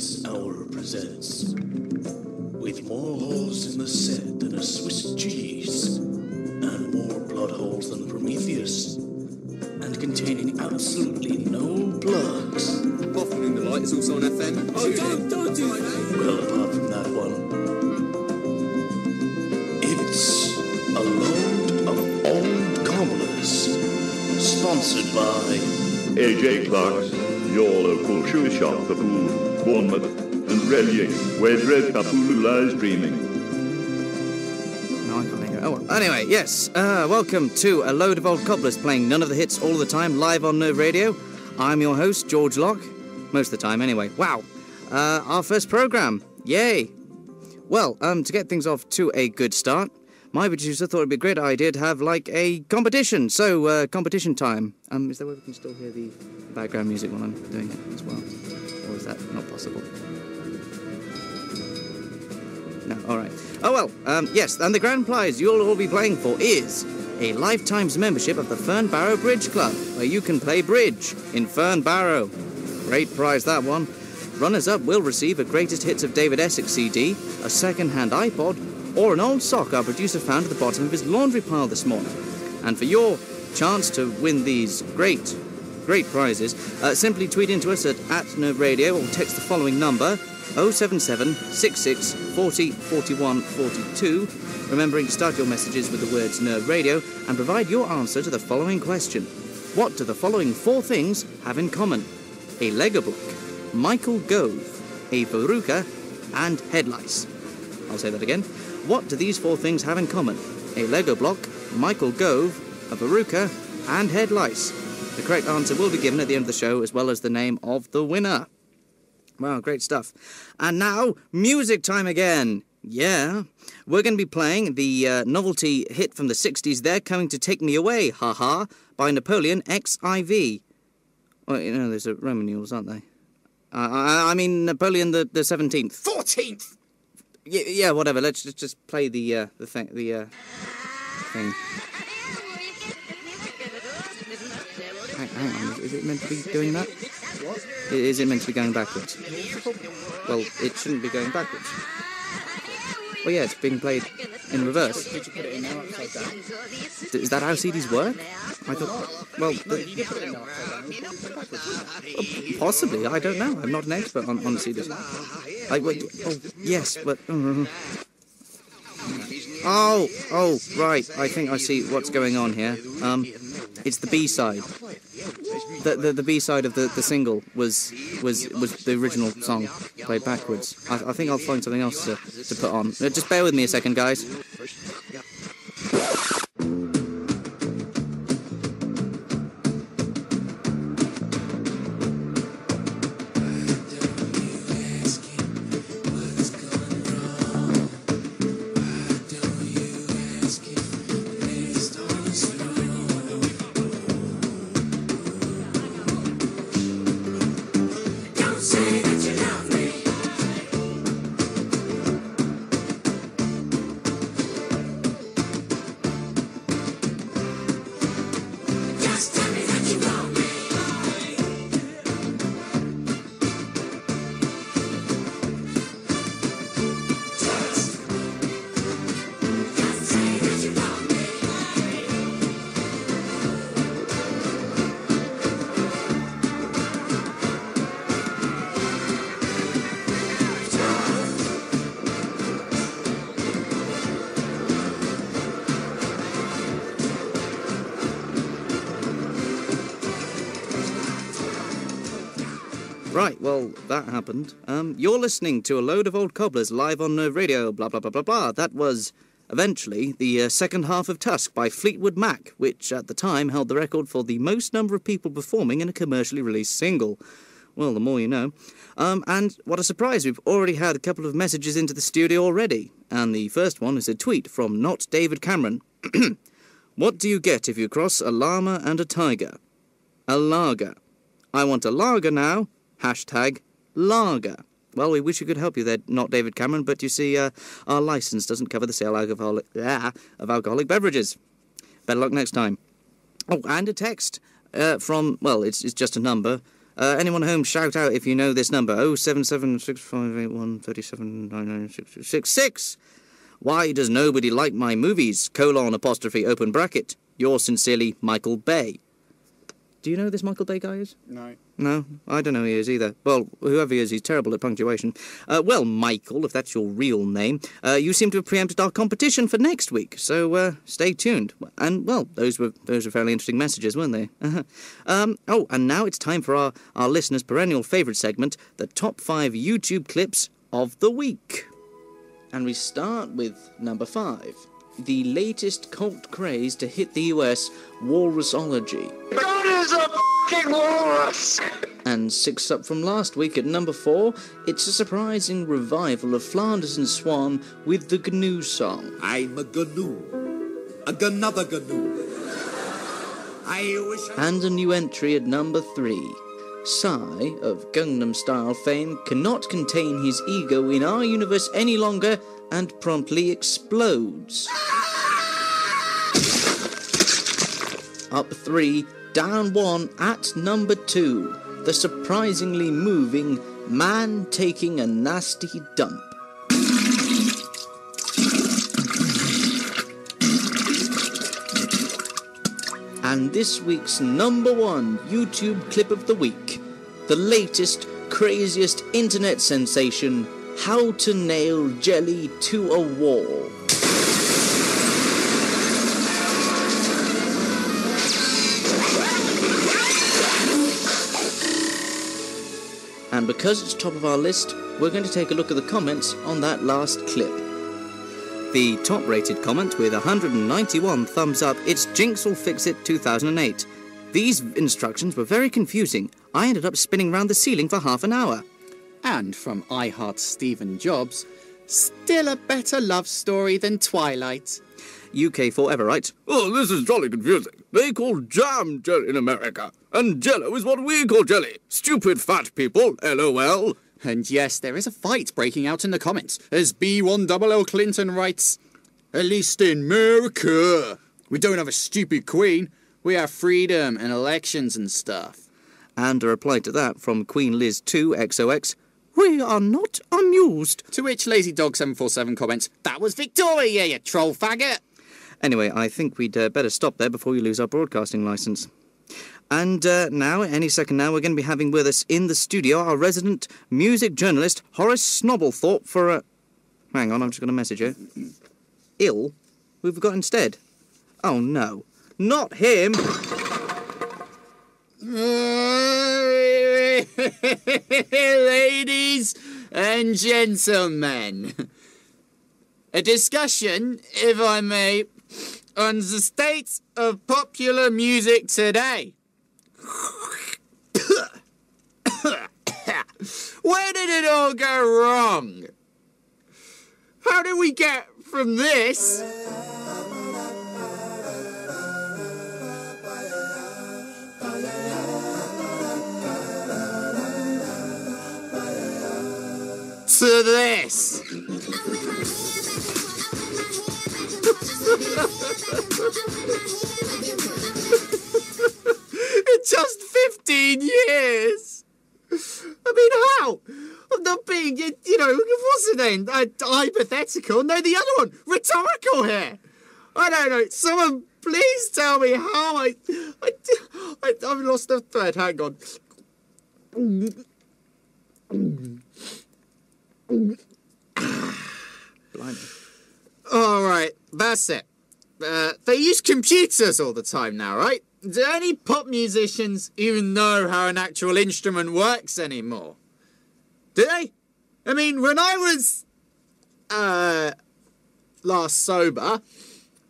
APS Hour presents, with more holes in the set than a Swiss cheese, and more plot holes than Prometheus, and containing absolutely no plugs. Offering the light is also on FM. Oh, don't do that. Well, apart from that one, it's a load of old cobblers, sponsored by AJ Clark's, your local shoe shop for Poole, Bournemouth, and Relier, where Dread Papulu lies dreaming. No, I can't think of it. Oh, well. Anyway, yes, welcome to a load of old cobblers playing none of the hits all the time, live on Nerve Radio. I'm your host, George Locke, most of the time anyway. Wow, our first programme, yay! Well, to get things off to a good start, my producer thought it'd be a great idea to have, like, a competition. So, competition time. Is there a way we can still hear the background music while I'm doing it as well? Or is that not possible? No, alright. Oh, well, yes, and the grand prize you'll all be playing for is a lifetime's membership of the Fern Barrow Bridge Club, where you can play bridge in Fern Barrow. Great prize, that one. Runners-up will receive a Greatest Hits of David Essex CD, a second-hand iPod, or an old sock our producer found at the bottom of his laundry pile this morning. And for your chance to win these great prizes, simply tweet into us at Nerve Radio or text the following number, 077 66 40 41 42, remembering to start your messages with the words Nerve Radio, and provide your answer to the following question. What do the following four things have in common? A Lego block, Michael Gove, a Veruca, and head lice. I'll say that again. What do these four things have in common? A Lego block, Michael Gove, a Veruca, and head lice. The correct answer will be given at the end of the show, as well as the name of the winner. Wow, great stuff. And now, music time again. Yeah. We're going to be playing the novelty hit from the 60s, They're Coming to Take Me Away, haha, by Napoleon XIV. Oh, you know, there's a Roman numerals, aren't they? I mean Napoleon the 17th. 14th! Yeah, whatever. Let's just play the thing. Hang on. Is it meant to be doing that? What? Is it meant to be going backwards? Well, it shouldn't be going backwards. Well, yeah, it's being played in reverse. Did you put it in now upside down? Is that how CDs work? I thought. Well, You did put it in now upside down. possibly. I don't know. I'm not an expert on CDs. Yes, but. Oh, right. I think I see what's going on here. It's the B-side. The B-side of the single was the original song played backwards. I think I'll find something else to put on. Just bear with me a second, guys. Right, well, that happened. You're listening to a load of old cobblers live on Nerve Radio, blah, blah, blah, blah, blah. That was, eventually, the second half of Tusk by Fleetwood Mac, which at the time held the record for the most number of people performing in a commercially released single. Well, the more you know. And what a surprise, we've already had a couple of messages into the studio already. And the first one is a tweet from Not David Cameron. What do you get if you cross a llama and a tiger? A lager. I want a lager now. Hashtag lager. Well, we wish we could help you there, Not David Cameron, but you see, our licence doesn't cover the sale of alcoholic beverages. Better luck next time. Oh, and a text from, well, it's just a number, Anyone home, shout out if you know this number. 0776581379966. Why does nobody like my movies? :apostrophe (bracket). Yours sincerely, Michael Bay. Do you know who this Michael Bay guy is? No. No? I don't know who he is either. Well, whoever he is, he's terrible at punctuation. Well, Michael, if that's your real name, you seem to have preempted our competition for next week, so stay tuned. And, well, those were fairly interesting messages, weren't they? Oh, and now it's time for our listeners' perennial favourite segment, the top 5 YouTube clips of the week. And we start with number 5. The latest cult craze to hit the US, walrusology. God is a f***ing walrus! And 6 up from last week at number 4, it's a surprising revival of Flanders and Swan with the GNU song. I'm a GNU. Another GNU. I wish I... And a new entry at number 3. Psy, of Gangnam Style fame, cannot contain his ego in our universe any longer and promptly explodes. Up 3, down 1 at number 2. The surprisingly moving Man Taking a Nasty Dump. And this week's number 1 YouTube clip of the week. The latest, craziest internet sensation, how to nail jelly to a wall. And because it's top of our list, we're going to take a look at the comments on that last clip. The top-rated comment with 191 thumbs up, it's Jinx'll-Fix-It 2008. These instructions were very confusing. I ended up spinning round the ceiling for half an hour. And from I Heart Stephen Jobs, still a better love story than Twilight. UK Forever writes, Oh, this is jolly confusing. They call jam jelly in America, and jello is what we call jelly. Stupid fat people, LOL. And yes, there is a fight breaking out in the comments, as B1LL Clinton writes, At least in America, we don't have a stupid queen. We have freedom and elections and stuff. And a reply to that from Queen Liz 2 XOX, We are not amused. To which Lazy Dog 747 comments, That was Victoria, you troll faggot. Anyway, I think we'd better stop there before we lose our broadcasting licence. And now, any second now, we're going to be having with us in the studio our resident music journalist, Horace Snobblethorpe, for a... Hang on, I'm just going to message her. Ill? Who've we got instead? Oh, no. Not him! Ladies and gentlemen, a discussion, if I may, on the state of popular music today. Where did it all go wrong? How did we get from this to this? In just 15 years. I mean, how? I'm not being, what's the name? Hypothetical. No, the other one. Rhetorical here. I don't know. Someone please tell me how I've lost the thread. Hang on. Blimey. All right, that's it. They use computers all the time now, right? Do any pop musicians even know how an actual instrument works anymore? Do they? I mean, when I was last sober,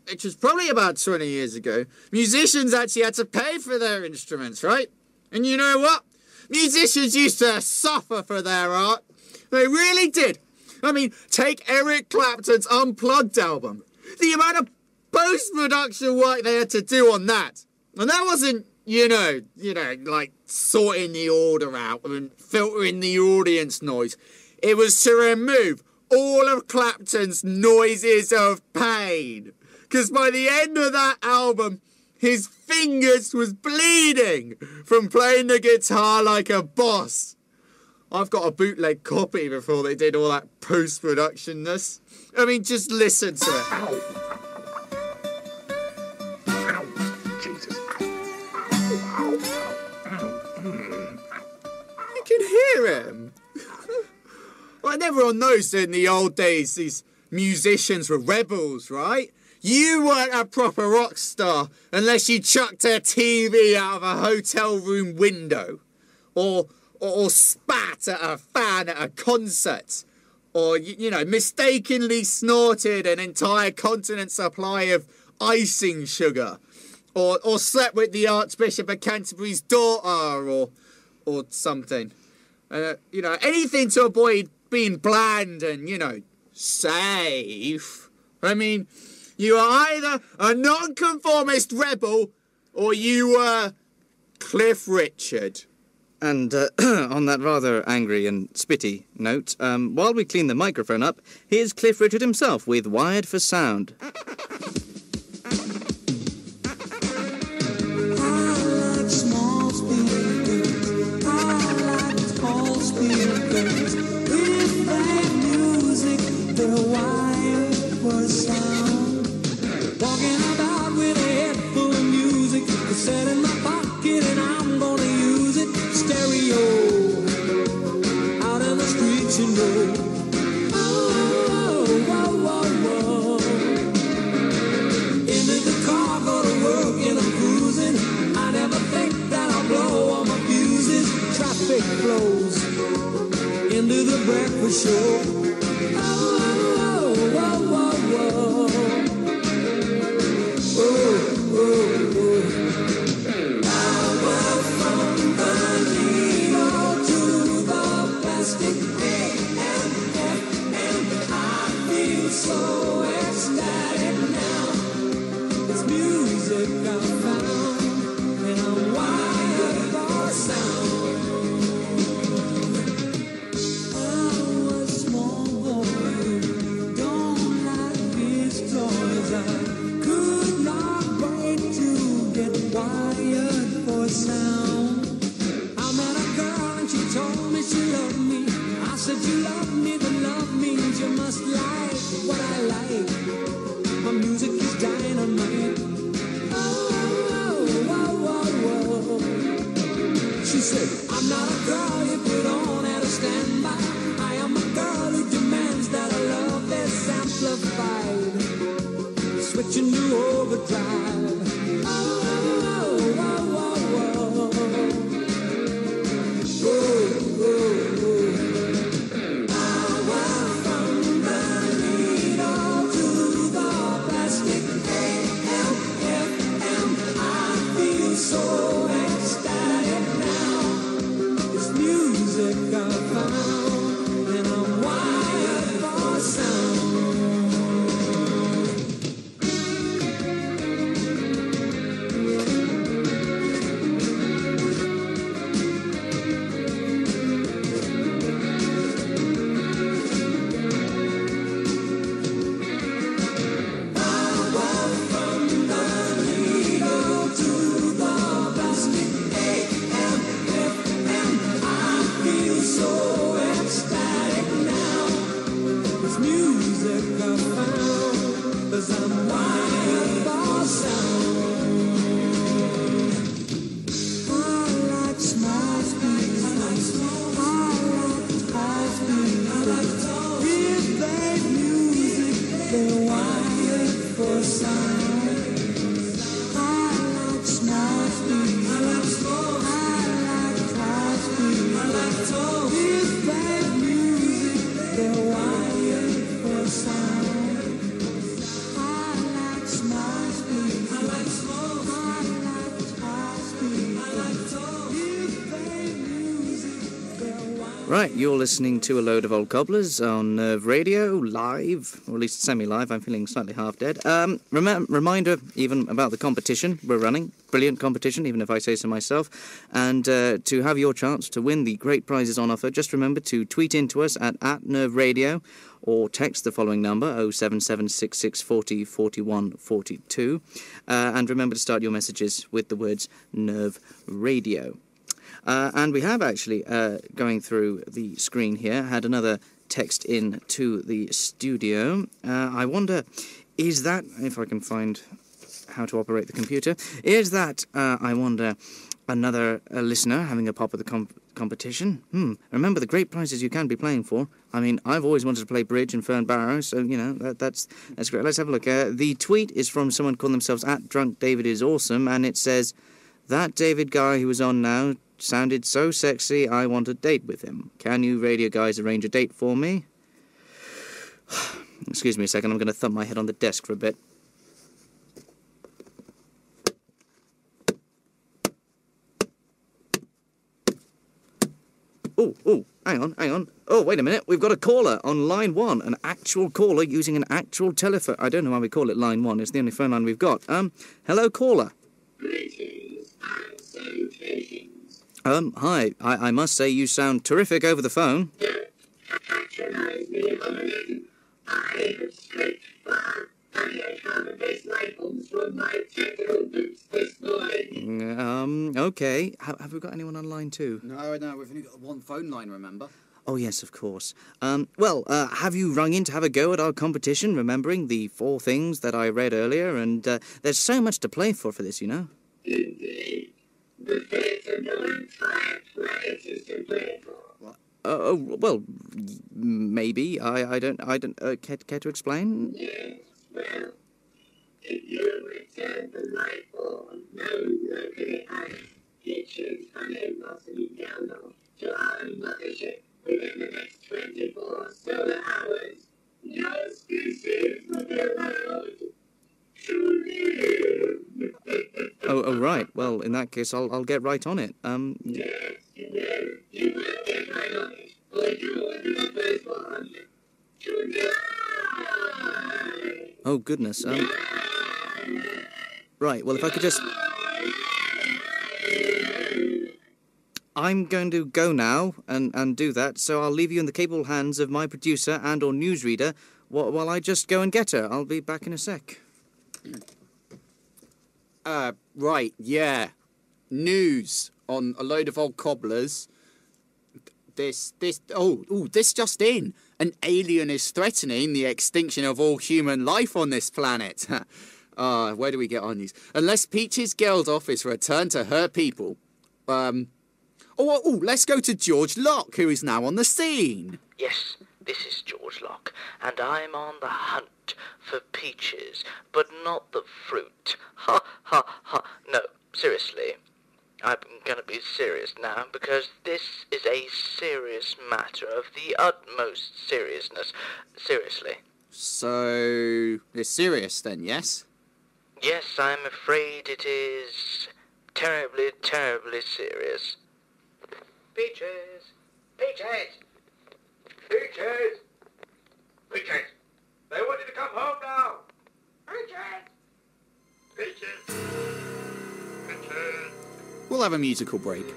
which was probably about 20 years ago, musicians actually had to pay for their instruments, right? And you know what? Musicians used to suffer for their art. They really did. I mean, take Eric Clapton's Unplugged album. The amount of post-production work they had to do on that. And that wasn't, like sorting the order out and filtering the audience noise. It was to remove all of Clapton's noises of pain. Because by the end of that album, his fingers was bleeding from playing the guitar like a boss. I've got a bootleg copy before they did all that post-productionness. I mean, just listen to it. Ow. Jesus. You can hear him. Well, and everyone knows that in the old days, these musicians were rebels, right? You weren't a proper rock star unless you chucked a TV out of a hotel room window. Or spat at a fan at a concert. Or, you know, mistakenly snorted an entire continent's supply of icing sugar. Or slept with the Archbishop of Canterbury's daughter, or something. You know, anything to avoid being bland and, you know, safe. I mean, you are either a nonconformist rebel or you were Cliff Richard. And on that rather angry and spitty note, while we clean the microphone up, here's Cliff Richard himself with Wired for Sound. Into the breakfast show. Power from the needle to the plastic. I feel so ecstatic now. It's music I found, and I'm wired for sound. Said you love me, but love means you must like what I like. My music is dynamite. Oh. She said, I'm not a girl you put on at a standby. I am a girl who demands that her love is amplified. Switching to overdrive. Oh. Right, you're listening to a load of old cobblers on Nerve Radio, live, or at least semi-live. I'm feeling slightly half-dead. Reminder, even about the competition we're running. Brilliant competition, even if I say so myself. And to have your chance to win the great prizes on offer, just remember to tweet into us at Nerve Radio, or text the following number, 07766404142. And remember to start your messages with the words Nerve Radio. And we have actually, going through the screen here, had another text in to the studio. I wonder, is that, if I can find how to operate the computer, is that, I wonder, another listener having a pop at the competition? Remember the great prizes you can be playing for. I mean, I've always wanted to play bridge in Fern Barrow, so, you know, that's great. Let's have a look. The tweet is from someone calling themselves @DrunkDavidIsAwesome, and it says, "That David guy who was on now sounded so sexy, I want a date with him. Can you radio guys arrange a date for me?" Excuse me a second, I'm going to thump my head on the desk for a bit. Oh, hang on. Oh, wait a minute, we've got a caller on line 1, an actual caller using an actual telephone. I don't know why we call it line 1, it's the only phone line we've got. Hello, caller. Greetings and salutations. Hi. I must say you sound terrific over the phone. Patronize me, Holland. I have stripped far. I have this rifles from my technical boots this morning. Okay. Have we got anyone on line 2? No, we've only got one phone line, remember? Oh, yes, of course. Have you rung in to have a go at our competition, remembering the 4 things that I read earlier? And there's so much to play for this, you know. Indeed. The theatre going fireplaces to play for. Well, maybe. I don't, care to explain? Yes, well, if you return the light bulb, no locally ice, features animosity download to our mothership within the next 24 solar hours, your species will be allowed to live. Oh, right. Well, in that case, I'll get right on it. Yes, you will get right on it, or you will be the first one to die. Oh, goodness. Right, well, if I could just... I'm going to go now and do that, so I'll leave you in the capable hands of my producer and or newsreader while I just go and get her. I'll be back in a sec. Right, yeah. News on a load of old cobblers. This just in. An alien is threatening the extinction of all human life on this planet. Where do we get on these? Unless Peach's Geldof is returned to her people. Let's go to George Locke, who is now on the scene. Yes, this is George Locke, and I'm on the hunt for peaches, but not the fruit. Ha, ha, ha. No, seriously. I'm going to be serious now, because this is a serious matter of the utmost seriousness. Seriously. So, it's serious then, yes? Yes, I'm afraid it is terribly, terribly serious. Peaches! Peaches! Peaches! Peaches! They want you to come home now! Peaches! Peaches! Peaches! We'll have a musical break.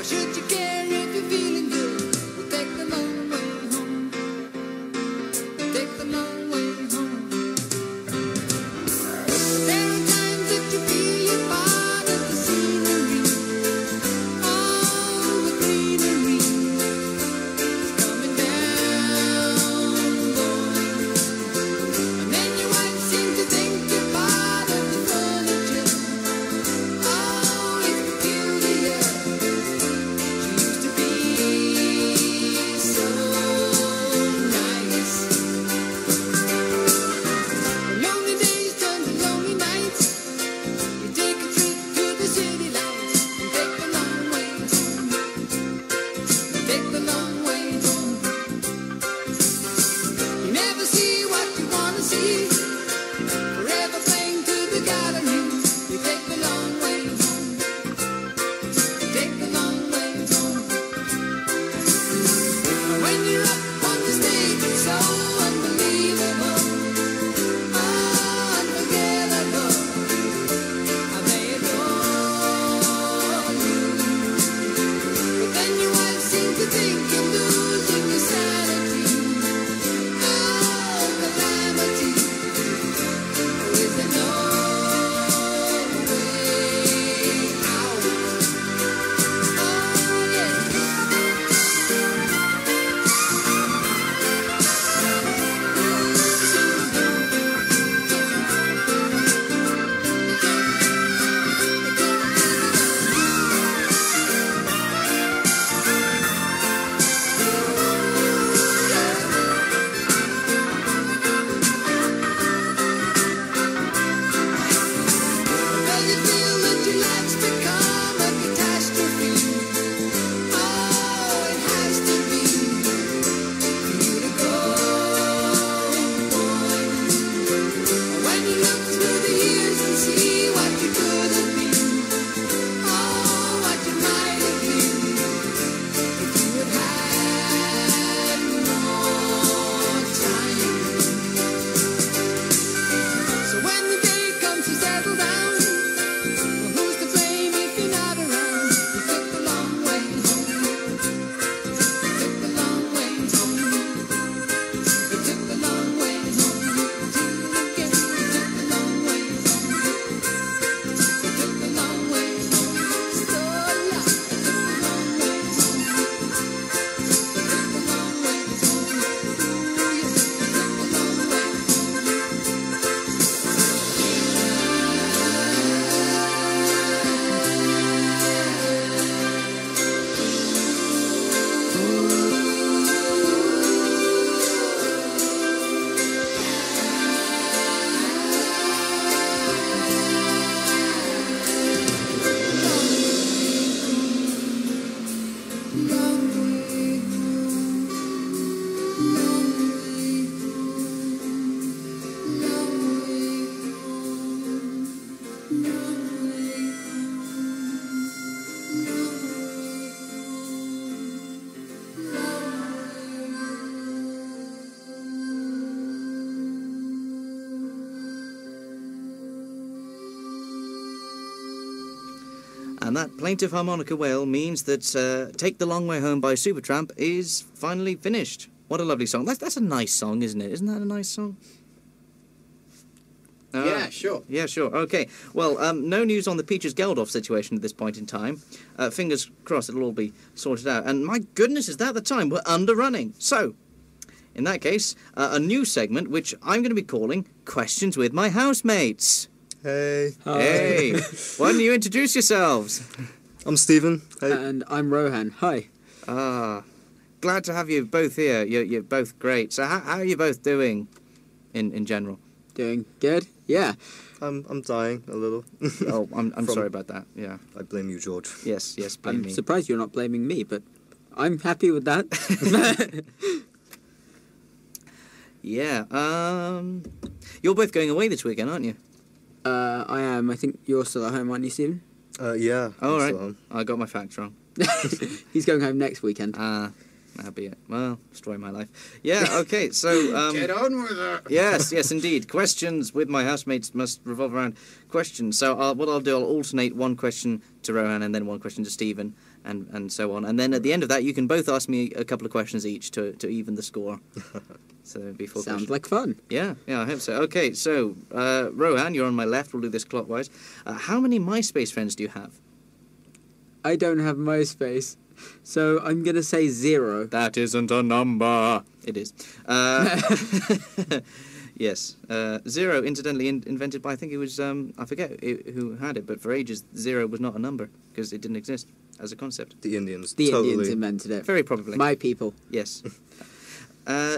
Should you care if you're feeling good? We'll take the long way home. And that plaintive harmonica wail means that Take the Long Way Home by Supertramp is finally finished. What a lovely song. That's a nice song, isn't it? Isn't that a nice song? Yeah, sure. Yeah, sure. Okay. Well, no news on the Peaches Geldof situation at this point in time. Fingers crossed it'll all be sorted out. And my goodness, is that the time? We're underrunning. So, in that case, a new segment which I'm going to be calling Questions with My Housemates. Hey. Hey. Why don't you introduce yourselves? I'm Stephen. Hey. And I'm Rohan. Hi. Glad to have you both here. You're both great. So how are you both doing in general? Doing good? Yeah. I'm dying a little. Oh, I'm sorry about that. Yeah. I blame you, George. Yes, blame me. I'm surprised you're not blaming me, but I'm happy with that. Yeah. You're both going away this weekend, aren't you? I am. I think you're still at home, aren't you, Stephen? Yeah. All right. I got my facts wrong. He's going home next weekend. That'll be it. Well, destroy my life. Yeah, okay, so... Get on with it! Yes, indeed. Questions with my housemates must revolve around questions. So what I'll do, I'll alternate one question to Rohan and then one question to Stephen, and so on. And then at the end of that, you can both ask me a couple of questions each to even the score. So before Sounds like fun. Yeah, I hope so. Okay, so, Rohan, you're on my left. We'll do this clockwise. How many MySpace friends do you have? I don't have MySpace, so I'm going to say 0. That isn't a number. It is. Yes. 0, incidentally, invented by, I think it was, I forget who had it, but for ages, 0 was not a number, because it didn't exist as a concept. The Indians. The Indians invented it. Very probably. My people. Yes.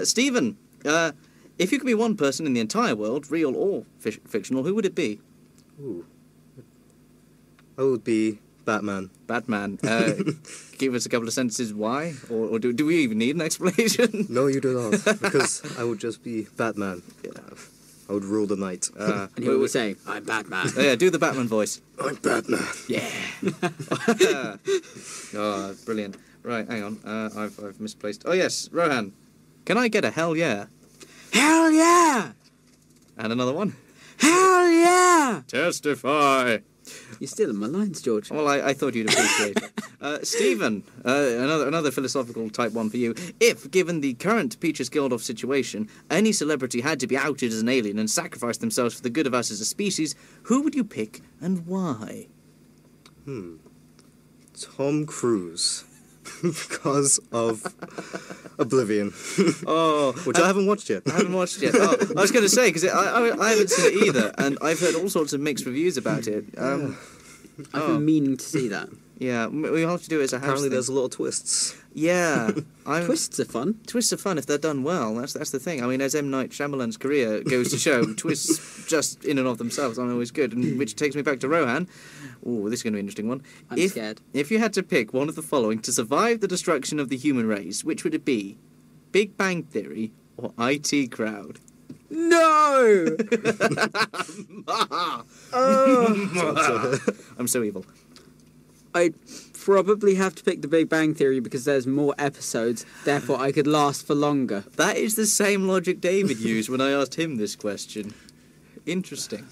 Stephen, if you could be one person in the entire world, real or fictional, who would it be? Ooh. I would be Batman. Batman. Give us a couple of sentences why? Or do we even need an explanation? No, you do not. Because I would just be Batman. Yeah. I would rule the night. And he would say, I'm Batman. Yeah, do the Batman voice. I'm Batman. Yeah. Oh, brilliant. Right, hang on. I've misplaced. Oh, yes, Rohan. Can I get a hell yeah? Hell yeah! And another one. Hell yeah! Testify. You're stealing my lines, George. Well, I thought you'd appreciate it. Stephen, another philosophical type one for you. If, given the current Peaches Geldof situation, any celebrity had to be outed as an alien and sacrifice themselves for the good of us as a species, who would you pick and why? Tom Cruise. Because of Oblivion. Oh, which I haven't watched yet. I haven't watched it yet. Oh, I was going to say, because I haven't seen it either, and I've heard all sorts of mixed reviews about it. I've been meaning to see that. Yeah, we'll have to do it as a house Apparently thing. there's a lot of twists. Yeah. Twists are fun. Twists are fun if they're done well. That's the thing. I mean, as M. Night Shyamalan's career goes to show, twists just in and of themselves aren't always good, and which takes me back to Rohan. Ooh, this is going to be an interesting one. I'm scared. If you had to pick one of the following to survive the destruction of the human race, which would it be? Big Bang Theory or IT Crowd? No! I'm so evil. I'd probably have to pick the Big Bang Theory because there's more episodes, therefore I could last for longer. That is the same logic David used when I asked him this question. Interesting.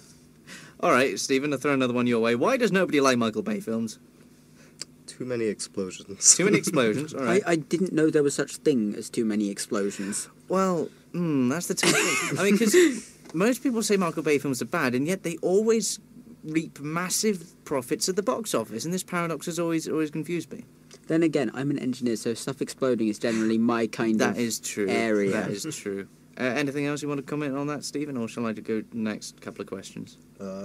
All right, Stephen, I'll throw another one your way. Why does nobody like Michael Bay films? Too many explosions. Too many explosions, all right. I didn't know there was such thing as too many explosions. Well, that's the tough thing. I mean, because most people say Michael Bay films are bad, and yet they always reap massive profits at the box office, and this paradox has always confused me. Then again, I'm an engineer, so stuff exploding is generally my kind of That is true. area. That is true. Anything else you want to comment on that, Stephen, or shall I go next couple of questions?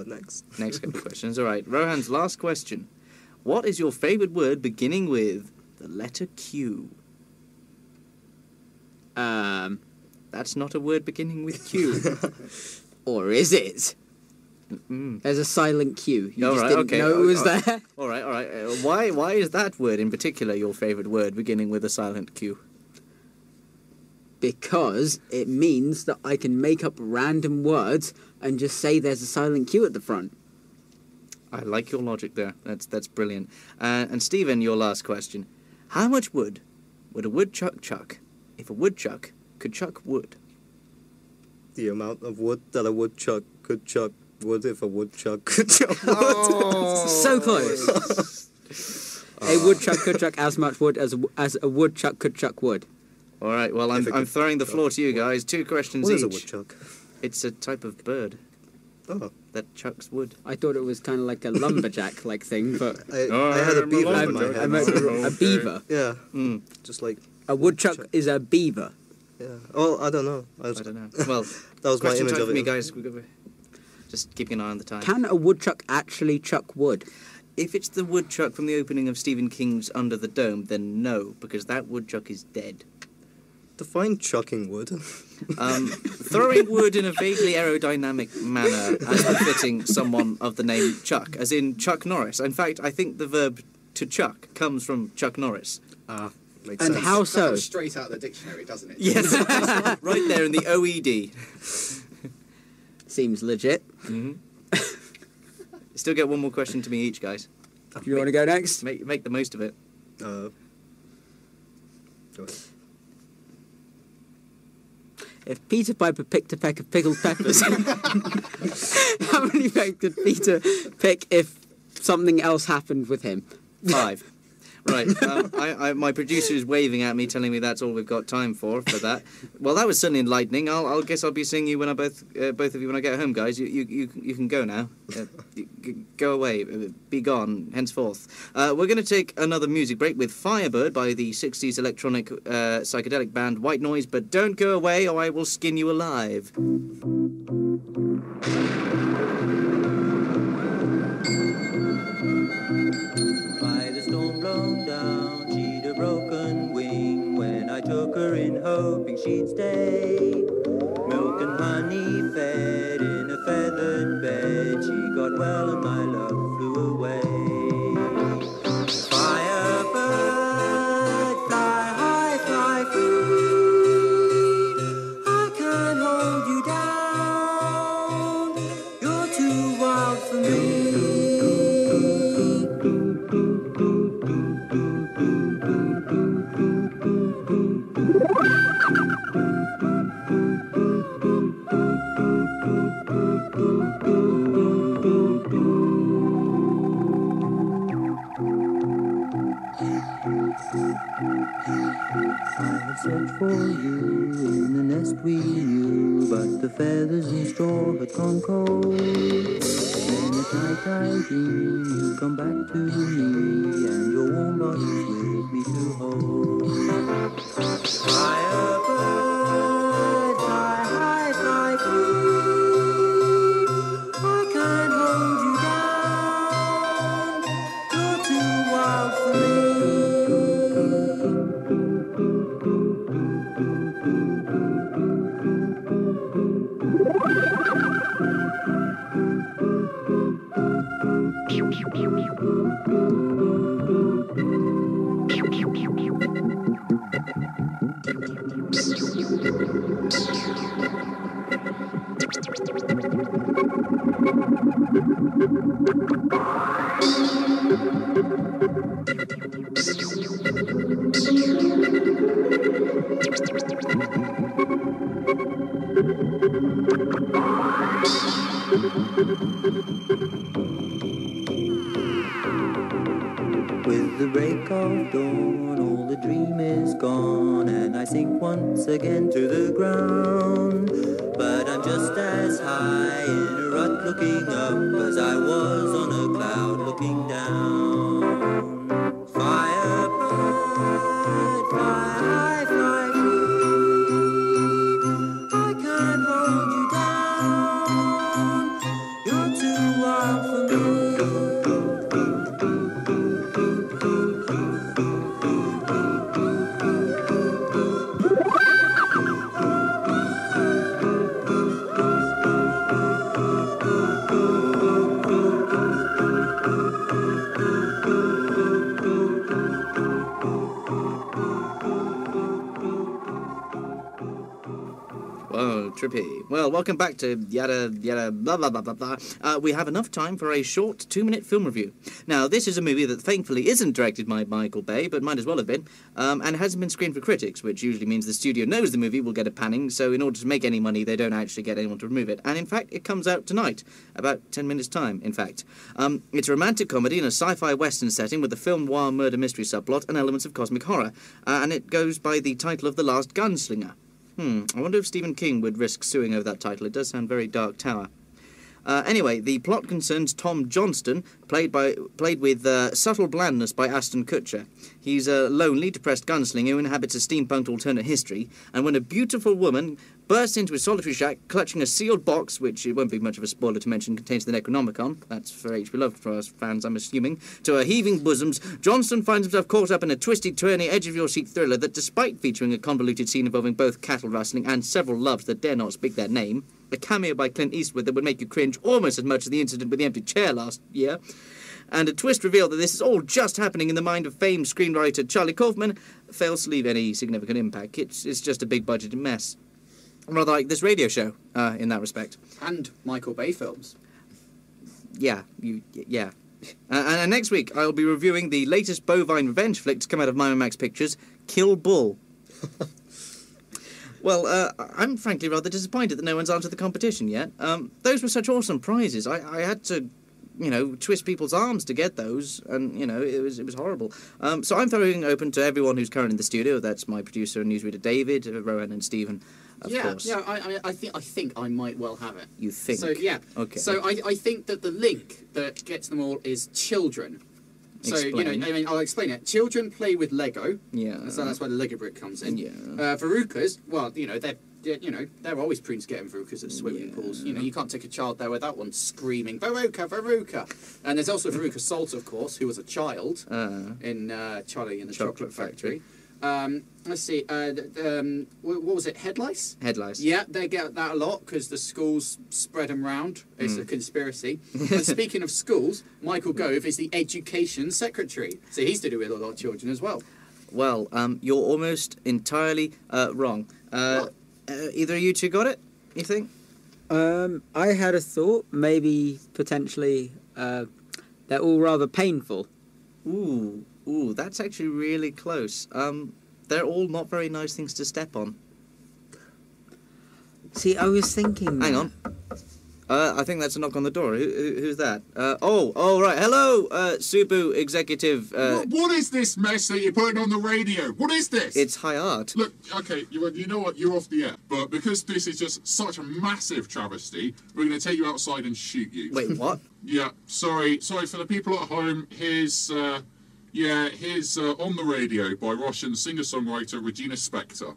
Next. Next couple of questions. All right, Rohan's last question. What is your favourite word beginning with the letter Q? That's not a word beginning with Q. Or is it? There's a silent Q. You just didn't know it was there. All right. Why is that word in particular your favourite word beginning with a silent Q? Because it means that I can make up random words and just say there's a silent Q at the front. I like your logic there. That's brilliant. And Stephen, your last question. How much wood would a woodchuck chuck if a woodchuck could chuck wood? The amount of wood that a woodchuck could chuck wood if a woodchuck could chuck wood. So close. A woodchuck could chuck as much wood as a woodchuck could chuck wood. All right, well, I'm throwing the floor to you guys. 2 questions What each. is a woodchuck? It's a type of bird. Oh. That chucks wood. I thought it was kind of like a lumberjack-like thing, but... I had a beaver in my head. A beaver? Yeah. Just like... A woodchuck is a beaver. Yeah. Oh, I don't know. I don't know. Well, that was my question image time of for me, it. guys. Just keeping an eye on the time. Can a woodchuck actually chuck wood? If it's the woodchuck from the opening of Stephen King's Under the Dome, then no, because that woodchuck is dead. Define chucking wood. Throwing wood in a vaguely aerodynamic manner as befitting someone of the name Chuck, as in Chuck Norris. In fact, I think the verb to chuck comes from Chuck Norris. Makes And sense. how so? Comes straight out of the dictionary, doesn't it? Yes, right there in the OED. Seems legit. Still get one more question to me each, guys. Do you want to go next? Make the most of it. Go ahead. If Peter Piper picked a peck of pickled peppers, how many pecks did Peter pick if something else happened with him? 5. Right, my producer is waving at me, telling me that's all we've got time for that. Well, that was certainly enlightening. I'll guess I'll be seeing you when both of you when I get home, guys. You can go now. Go away, be gone henceforth. We're going to take another music break with Firebird by the 60s electronic psychedelic band White Noise. But don't go away, or I will skin you alive. Storm blown down, she'd a broken wing when I took her in hoping she'd stay. Milk and honey fed in a feathered bed, she got well and my love flew away. Firebird, fly high, fly free, I can't hold you down, you're too wild for me. Search for you in the nest we knew, but the feathers and straw had gone cold. Then at night I dream you come back to me, and your warm body's with me to hold. Firebird, fly high, fly free, I can't hold you down, you're too wild for me. With the break of dawn, all the dream is gone, and I sink once again to the ground. But I'm just as high in a rut looking up as I was on a cloud looking down. Firebird, fly high, fly free, I can't hold you down, you're too wild for me. trippy. Well, welcome back to yada blah blah blah blah blah. We have enough time for a short 2-minute film review. Now, this is a movie that thankfully isn't directed by Michael Bay, but might as well have been, and hasn't been screened for critics, which usually means the studio knows the movie will get a panning, so in order to make any money, they don't actually get anyone to remove it. And in fact, it comes out tonight, about 10 minutes' time, in fact. It's a romantic comedy in a sci-fi western setting with a film noir murder mystery subplot and elements of cosmic horror, and it goes by the title of The Last Gunslinger. I wonder if Stephen King would risk suing over that title. It does sound very Dark Tower. Anyway, the plot concerns Tom Johnston, played with subtle blandness by Ashton Kutcher. He's a lonely, depressed gunslinger who inhabits a steampunk alternate history, and when a beautiful woman bursts into his solitary shack, clutching a sealed box, which it won't be much of a spoiler to mention contains the Necronomicon, that's for H.P. Lovecraft fans, I'm assuming, to her heaving bosoms, Johnston finds himself caught up in a twisty-turny, edge-of-your-seat thriller that, despite featuring a convoluted scene involving both cattle rustling and several loves that dare not speak their name, a cameo by Clint Eastwood that would make you cringe almost as much as the incident with the empty chair last year, and a twist reveal that this is all just happening in the mind of famed screenwriter Charlie Kaufman, fails to leave any significant impact. It's just a big-budgeted mess. Rather like this radio show, in that respect. And Michael Bay films. Yeah. And next week, I'll be reviewing the latest bovine revenge flick to come out of Miramax Pictures, Kill Bull. Well, I'm frankly rather disappointed that no one's answered the competition yet. Those were such awesome prizes. I had to, twist people's arms to get those, and, it was horrible. So I'm throwing open to everyone who's currently in the studio. That's my producer and newsreader David, Rowan and Stephen, of course. Yeah, I think I might well have it. You think? So, yeah. Okay. So I think that the link that gets them all is children. So, Explain. I'll explain it. Children play with Lego. Yeah. So that's where the Lego brick comes in. Yeah. Verucas, well, they're always prudent getting Verucas at swimming pools. You can't take a child there without one screaming, Veruca, Veruca. And there's also Veruca Salt, of course, who was a child in Charlie and the Chocolate Factory. Let's see, what was it, head lice? Head lice. Yeah, they get that a lot because the schools spread them round. It's a conspiracy. And speaking of schools, Michael Gove is the Education Secretary. So he's to do with a lot of children as well. Well, you're almost entirely wrong. Either of you two got it, you think? I had a thought, maybe potentially they're all rather painful. Ooh, that's actually really close. They're all not very nice things to step on. See, I was thinking... Hang on. I think that's a knock on the door. Who's that? Right. Hello, Subu Executive... What is this mess that you're putting on the radio? What is this? It's high art. Look, okay, you know what? You're off the air. But because this is just such a massive travesty, we're going to take you outside and shoot you. Wait, what? Yeah, sorry for the people at home. Here's On the Radio by Russian singer-songwriter Regina Spektor.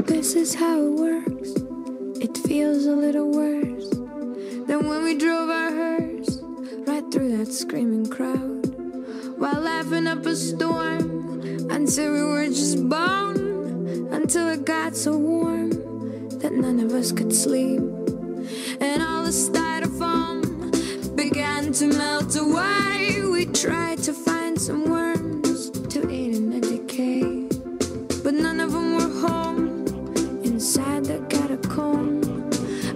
This is how it works. It feels a little worse than when we drove our hearse right through that screaming crowd while laughing up a storm until we were just bone, until it got so warm that none of us could sleep, and all the styrofoam began to melt away. We tried to find some worms to eat in a decay, but none of them were home inside the catacomb.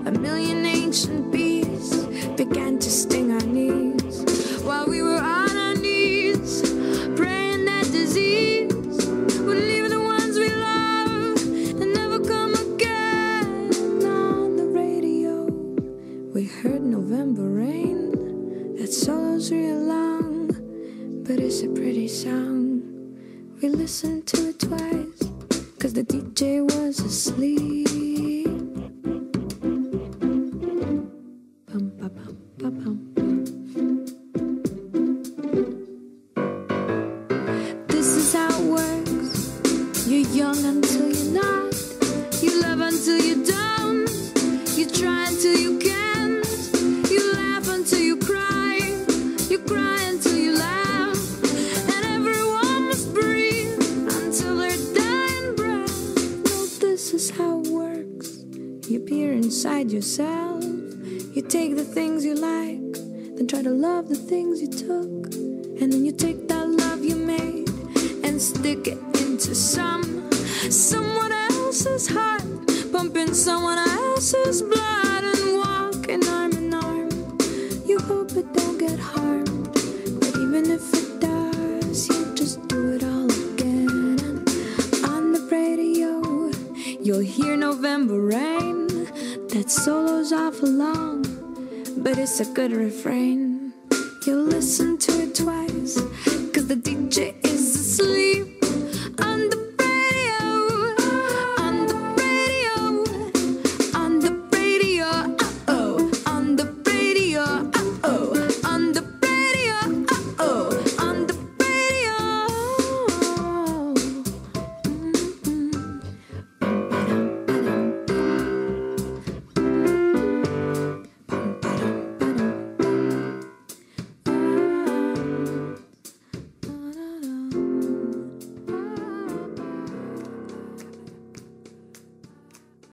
A million ancient bees began to sting our knees while we were on our knees praying that disease would leave the ones we love and never come again. On the radio we heard November Rain. That solo's real long, but it's a pretty song. We listened to it twice 'cause the DJ was asleep. Bum, ba, bum, ba, bum. This is how it works. You're young until you're not. You love until you don't. You try until you can't. You laugh until you cry. You cry until you laugh. And everyone must breathe until they're dying breath. No, this is how it works. hide yourself. You take the things you like, then try to love the things you took. And then you take that love you made and stick it into someone else's heart, pumping someone else's blood, and walking arm in arm. You hope it don't get harmed, but even if it does, you just do it all again. And on the radio, you'll hear November rain. That solo's awful long, but it's a good refrain. You'll listen to it twice, 'cause the DJ is asleep.